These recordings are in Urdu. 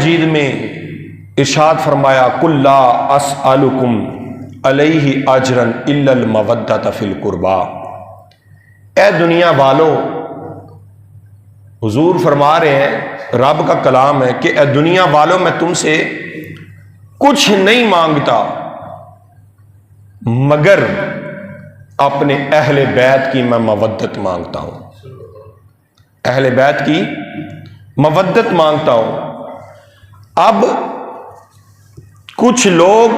مجید میں ارشاد فرمایا قل لا اسألکم علیہ اجرا الا المودۃ فی القربی، اے دنیا والو، حضور فرما رہے ہیں، رب کا کلام ہے کہ اے دنیا والو، میں تم سے کچھ نہیں مانگتا مگر اپنے اہل بیت کی میں مودت مانگتا ہوں، اہل بیت کی مودت مانگتا ہوں۔ اب کچھ لوگ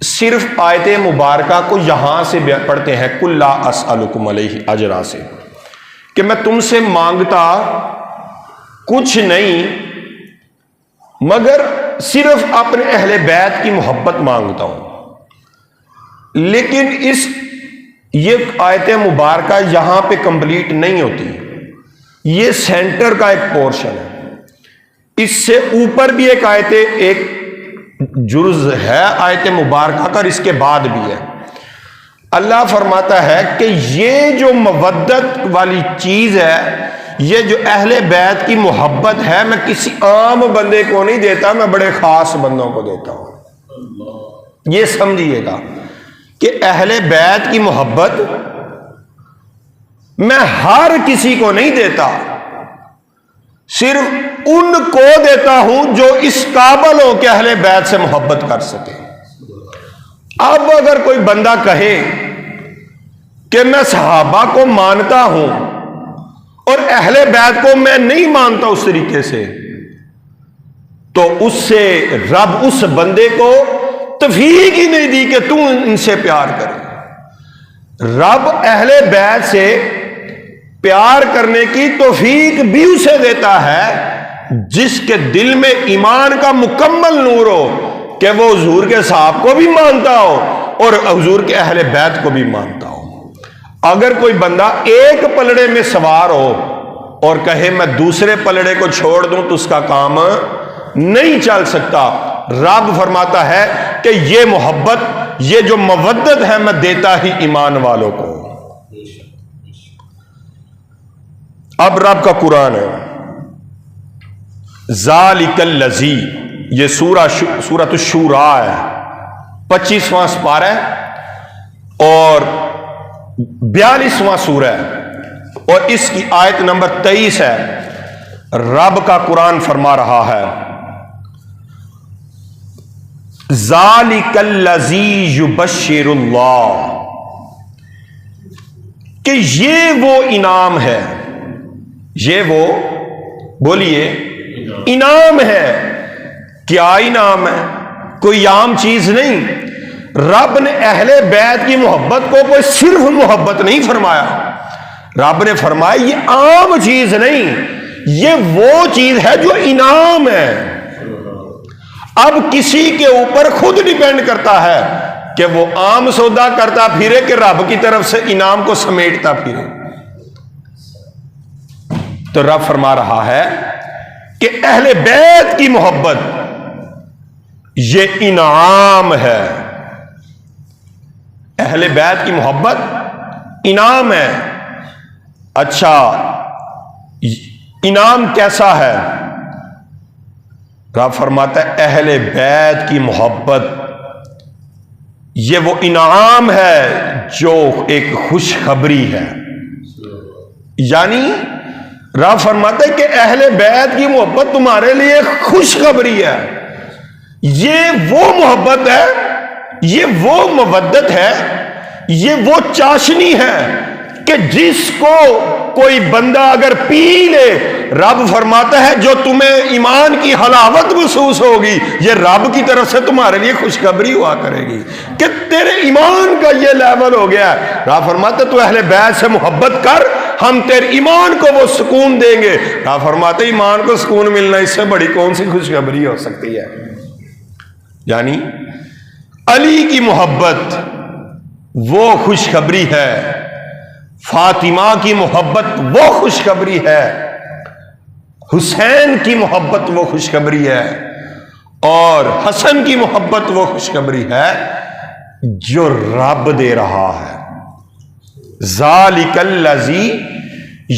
صرف آیت مبارکہ کو یہاں سے پڑھتے ہیں قل لا اسألکم علیہ اجرا سے، کہ میں تم سے مانگتا کچھ نہیں مگر صرف اپنے اہل بیت کی محبت مانگتا ہوں۔ لیکن یہ آیت مبارکہ یہاں پہ کمپلیٹ نہیں ہوتی، یہ سینٹر کا ایک پورشن ہے، اس سے اوپر بھی ایک آیت، ایک جرز ہے آیت مبارکہ کا، اور اس کے بعد بھی ہے۔ اللہ فرماتا ہے کہ یہ جو مودت والی چیز ہے، یہ جو اہل بیت کی محبت ہے، میں کسی عام بندے کو نہیں دیتا، میں بڑے خاص بندوں کو دیتا ہوں۔ یہ سمجھیے گا کہ اہل بیت کی محبت میں ہر کسی کو نہیں دیتا، صرف ان کو دیتا ہوں جو اس قابل ہو کہ اہل بیت سے محبت کر سکے۔ اب اگر کوئی بندہ کہے کہ میں صحابہ کو مانتا ہوں اور اہل بیت کو میں نہیں مانتا اس طریقے سے، تو اس سے رب اس بندے کو توفیق ہی نہیں دی کہ تو ان سے پیار کرے۔ رب اہل بیت سے پیار کرنے کی توفیق بھی اسے دیتا ہے جس کے دل میں ایمان کا مکمل نور ہو، کہ وہ حضور کے صحابہ کو بھی مانتا ہو اور حضور کے اہل بیت کو بھی مانتا ہو۔ اگر کوئی بندہ ایک پلڑے میں سوار ہو اور کہے میں دوسرے پلڑے کو چھوڑ دوں تو اس کا کام نہیں چل سکتا۔ رب فرماتا ہے کہ یہ محبت، یہ جو مودت ہے، میں دیتا ہی ایمان والوں کو۔ اب رب کا قرآن ہے، ذالک الذی، یہ سورۃ الشورى ہے، 25واں سپارہ ہے اور 42واں سورہ ہے، اور اس کی آیت نمبر 23 ہے۔ رب کا قرآن فرما رہا ہے ذالک الذی یبشر اللہ، کہ یہ وہ انعام ہے، یہ وہ، بولیے، انعام ہے۔ کیا انعام ہے؟ کوئی عام چیز نہیں۔ رب نے اہل بیت کی محبت کو کوئی صرف محبت نہیں فرمایا، رب نے فرمایا یہ عام چیز نہیں، یہ وہ چیز ہے جو انعام ہے۔ اب کسی کے اوپر خود ڈیپینڈ کرتا ہے کہ وہ عام سودا کرتا پھرے کہ رب کی طرف سے انعام کو سمیٹتا پھرے۔ تو رب فرما رہا ہے کہ اہل بیت کی محبت یہ انعام ہے، اہل بیت کی محبت انعام ہے۔ اچھا، انعام کیسا ہے؟ رب فرماتا ہے اہل بیت کی محبت یہ وہ انعام ہے جو ایک خوشخبری ہے۔ یعنی رب فرماتا ہے کہ اہل بیت کی محبت تمہارے لیے خوشخبری ہے، یہ وہ محبت ہے، یہ وہ مودت ہے، یہ وہ چاشنی ہے کہ جس کو کوئی بندہ اگر پی لے، رب فرماتا ہے جو تمہیں ایمان کی حلاوت محسوس ہوگی، یہ رب کی طرف سے تمہارے لیے خوشخبری ہوا کرے گی کہ تیرے ایمان کا یہ لیول ہو گیا ہے۔ رب فرماتا ہے تو اہل بیت سے محبت کر، ہم تیرے ایمان کو وہ سکون دیں گے۔ رب فرماتا ہے ایمان کو سکون ملنا اس سے بڑی کون سی خوشخبری ہو سکتی ہے؟ یعنی علی کی محبت وہ خوشخبری ہے، فاطمہ کی محبت وہ خوشخبری ہے، حسین کی محبت وہ خوشخبری ہے، اور حسن کی محبت وہ خوشخبری ہے جو رب دے رہا ہے۔ ذالک الذی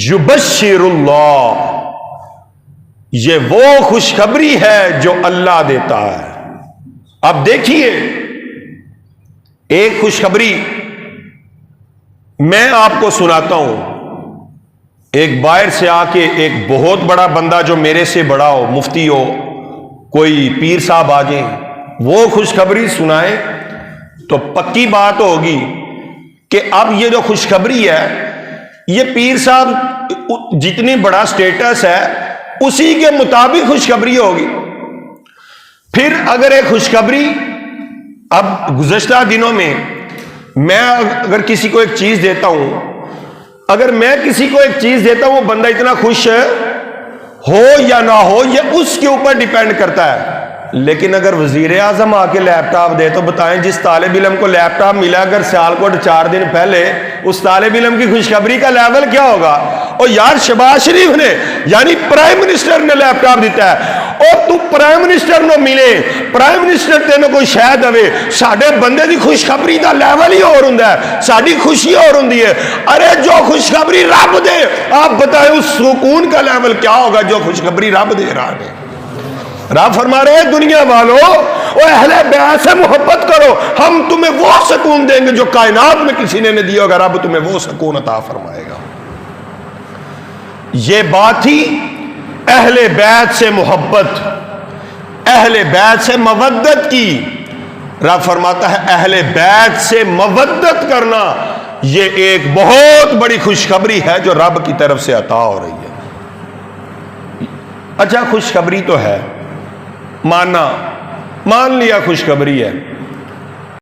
یبشر اللہ، یہ وہ خوشخبری ہے جو اللہ دیتا ہے۔ اب دیکھیے، ایک خوشخبری میں آپ کو سناتا ہوں۔ ایک باہر سے آ کے ایک بہت بڑا بندہ جو میرے سے بڑا ہو، مفتی ہو، کوئی پیر صاحب آ جائیں، وہ خوشخبری سنائے تو پکی بات ہوگی کہ اب یہ جو خوشخبری ہے، یہ پیر صاحب جتنی بڑا سٹیٹس ہے اسی کے مطابق خوشخبری ہوگی۔ پھر اگر ایک خوشخبری، اب گزشتہ دنوں میں اگر کسی کو ایک چیز دیتا ہوں، اگر میں کسی کو ایک چیز دیتا ہوں، وہ بندہ اتنا خوش ہو یا نہ ہو یہ اس کے اوپر ڈیپینڈ کرتا ہے۔ لیکن اگر وزیر اعظم آ کے لیپ ٹاپ دے تو بتائیں، جس طالب علم کو لیپ ٹاپ ملا اگر سیال کوٹ 4 دن پہلے، اس طالب علم کی خوشخبری کا لیول کیا ہوگا؟ اور یار شہباز شریف نے یعنی پرائم منسٹر نے لیپ ٹاپ دیتا ہے، اور تو پرائم منسٹر نو ملے، پرائم منسٹر تینوں کوئی شہ دے، ساڈے بندے دی خوشخبری دا لیول ہی اور ہوندا ہے، ساڈی خوشی اور ہوندی ہے۔ ارے جو خوشخبری رب دے، آپ بتائیں اس سکون کا لیول کیا ہوگا جو خوشخبری رب دے رہا ہے۔ رب فرما رہے ہیں دنیا والو، اور اہل بیت سے محبت کرو، ہم تمہیں وہ سکون دیں گے جو کائنات میں کسی نے نہیں دیا ہوگا، رب تمہیں وہ سکون عطا فرمائے گا۔ یہ بات تھی اہل بیت سے محبت، اہل بیت سے مودت کی۔ رب فرماتا ہے اہل بیت سے مودت کرنا یہ ایک بہت بڑی خوشخبری ہے جو رب کی طرف سے عطا ہو رہی ہے۔ اچھا خوشخبری تو ہے، مان لیا خوشخبری ہے،